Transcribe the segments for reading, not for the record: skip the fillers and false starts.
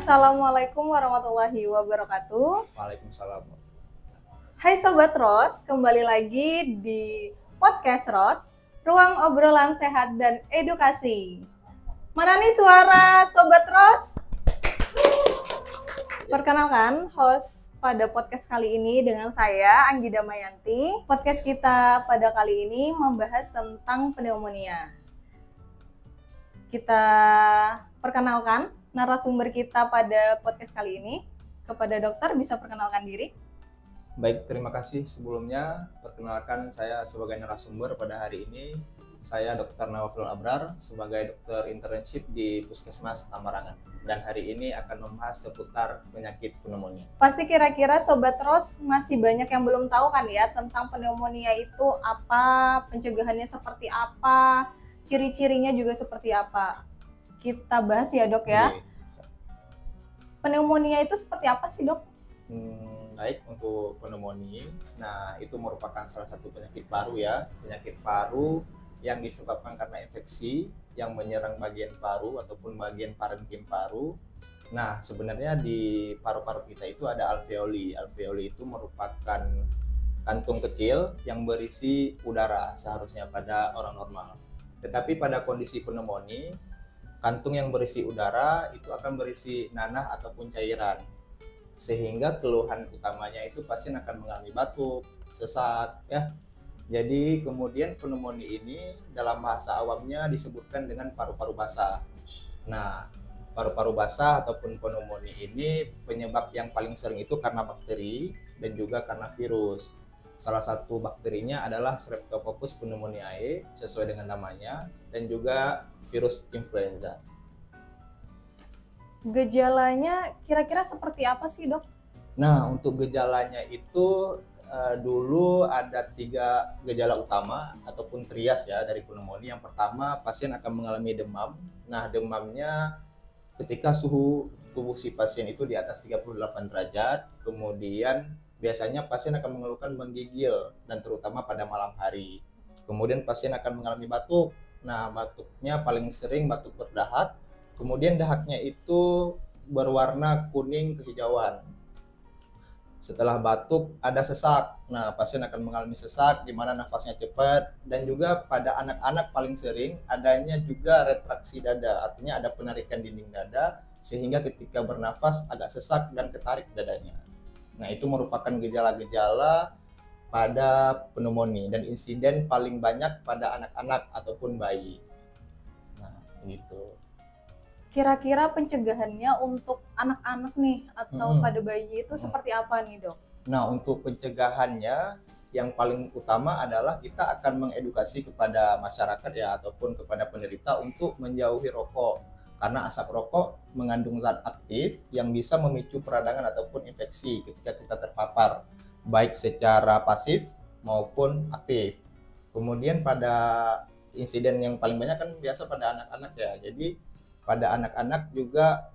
Assalamualaikum warahmatullahi wabarakatuh. Waalaikumsalam. Hai Sobat Ros, kembali lagi di podcast Ros, ruang obrolan sehat dan edukasi. Mana nih suara Sobat Ros? Perkenalkan, host pada podcast kali ini dengan saya, Anggi Damayanti. Podcast kita pada kali ini membahas tentang pneumonia. Kita perkenalkan narasumber kita pada podcast kali ini. Kepada dokter, bisa perkenalkan diri? Baik, terima kasih sebelumnya. Perkenalkan, saya sebagai narasumber pada hari ini. Saya Dr. Nawafil Abrar sebagai dokter internship di Puskesmas Tambarangan. Dan hari ini akan membahas seputar penyakit pneumonia. Pasti kira-kira Sobat Ros masih banyak yang belum tahu kan ya tentang pneumonia itu apa, pencegahannya seperti apa, ciri-cirinya juga seperti apa. Kita bahas ya dok ya. Pneumonia itu seperti apa sih dok? Baik, untuk pneumonia, nah itu merupakan salah satu penyakit paru ya. Penyakit paru yang disebabkan karena infeksi yang menyerang bagian paru ataupun bagian parenkim paru. Nah, sebenarnya di paru-paru kita itu ada alveoli. Alveoli itu merupakan kantung kecil yang berisi udara seharusnya pada orang normal. Tetapi pada kondisi pneumonia, kantung yang berisi udara itu akan berisi nanah ataupun cairan, sehingga keluhan utamanya itu pasien akan mengalami batuk, sesak ya. Jadi kemudian pneumonia ini dalam bahasa awamnya disebutkan dengan paru-paru basah. Nah, paru-paru basah ataupun pneumonia ini penyebab yang paling sering itu karena bakteri dan juga karena virus. Salah satu bakterinya adalah Streptococcus pneumoniae sesuai dengan namanya, dan juga virus influenza. Gejalanya kira-kira seperti apa sih dok? Nah, untuk gejalanya itu dulu ada 3 gejala utama ataupun trias ya dari pneumonia. Yang pertama, pasien akan mengalami demam. Nah, demamnya ketika suhu tubuh si pasien itu di atas 38 derajat, kemudian biasanya pasien akan mengeluhkan menggigil dan terutama pada malam hari. Kemudian pasien akan mengalami batuk. Nah, batuknya paling sering batuk berdahak. Kemudian dahaknya itu berwarna kuning kehijauan. Setelah batuk ada sesak. Nah, pasien akan mengalami sesak di mana nafasnya cepat, dan juga pada anak-anak paling sering adanya juga retraksi dada. Artinya ada penarikan dinding dada sehingga ketika bernafas agak sesak dan ketarik dadanya. Nah, itu merupakan gejala-gejala pada pneumonia dan insiden paling banyak pada anak-anak ataupun bayi. Nah, gitu. Kira-kira pencegahannya untuk anak-anak nih atau pada bayi itu seperti apa nih dok? Nah, untuk pencegahannya yang paling utama adalah kita akan mengedukasi kepada masyarakat ya ataupun kepada penderita untuk menjauhi rokok. Karena asap rokok mengandung zat aktif yang bisa memicu peradangan ataupun infeksi ketika kita terpapar, baik secara pasif maupun aktif. Kemudian pada insiden yang paling banyak kan biasa pada anak-anak ya. Jadi pada anak-anak juga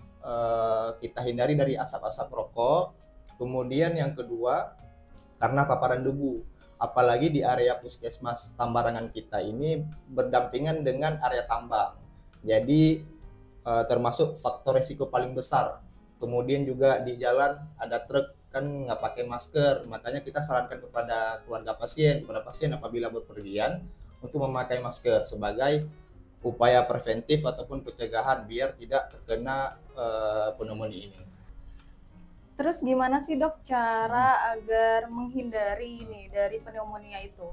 kita hindari dari asap-asap rokok. Kemudian yang kedua, karena paparan debu. Apalagi di area Puskesmas Tambarangan kita ini berdampingan dengan area tambang. Jadi termasuk faktor resiko paling besar. Kemudian juga di jalan ada truk kan nggak pakai masker, makanya kita sarankan kepada keluarga pasien, kepada pasien apabila berpergian untuk memakai masker sebagai upaya preventif ataupun pencegahan biar tidak terkena pneumonia ini. Terus gimana sih dok cara agar menghindari ini dari pneumonia itu?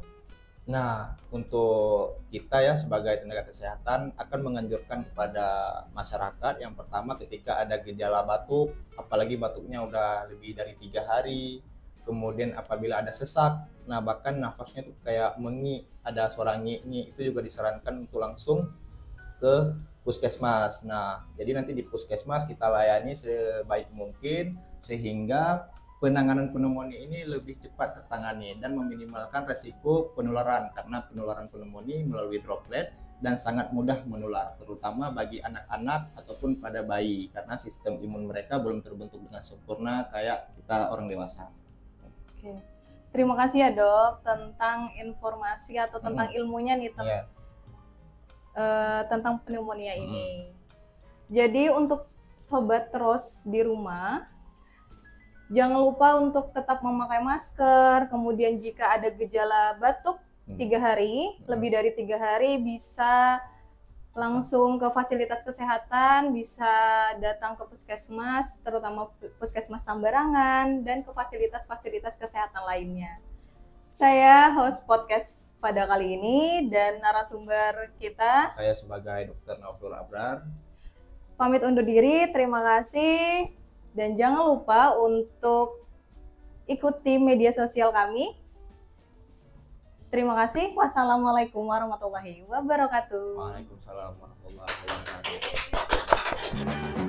Nah, untuk kita ya sebagai tenaga kesehatan akan menganjurkan kepada masyarakat yang pertama ketika ada gejala batuk, apalagi batuknya udah lebih dari 3 hari, kemudian apabila ada sesak, nah bahkan nafasnya tuh kayak mengi, ada suara ngi-ngi, itu juga disarankan untuk langsung ke puskesmas. Nah, jadi nanti di puskesmas kita layani sebaik mungkin sehingga penanganan pneumonia ini lebih cepat tertangani dan meminimalkan resiko penularan, karena penularan pneumonia melalui droplet dan sangat mudah menular, terutama bagi anak-anak ataupun pada bayi karena sistem imun mereka belum terbentuk dengan sempurna kayak kita orang dewasa. Oke. Terima kasih ya dok tentang informasi atau tentang ilmunya nih tentang pneumonia ini. Jadi untuk Sobat Ros di rumah, jangan lupa untuk tetap memakai masker. Kemudian jika ada gejala batuk 3 hari, lebih dari 3 hari, bisa langsung ke fasilitas kesehatan, bisa datang ke puskesmas, terutama puskesmas Tambarangan, dan ke fasilitas-fasilitas kesehatan lainnya. Saya host podcast pada kali ini, dan narasumber kita, Saya sebagai Dr. Nauful Abrar. Pamit undur diri, terima kasih. Dan jangan lupa untuk ikuti media sosial kami. Terima kasih. Wassalamualaikum warahmatullahi wabarakatuh. Waalaikumsalam warahmatullahi wabarakatuh.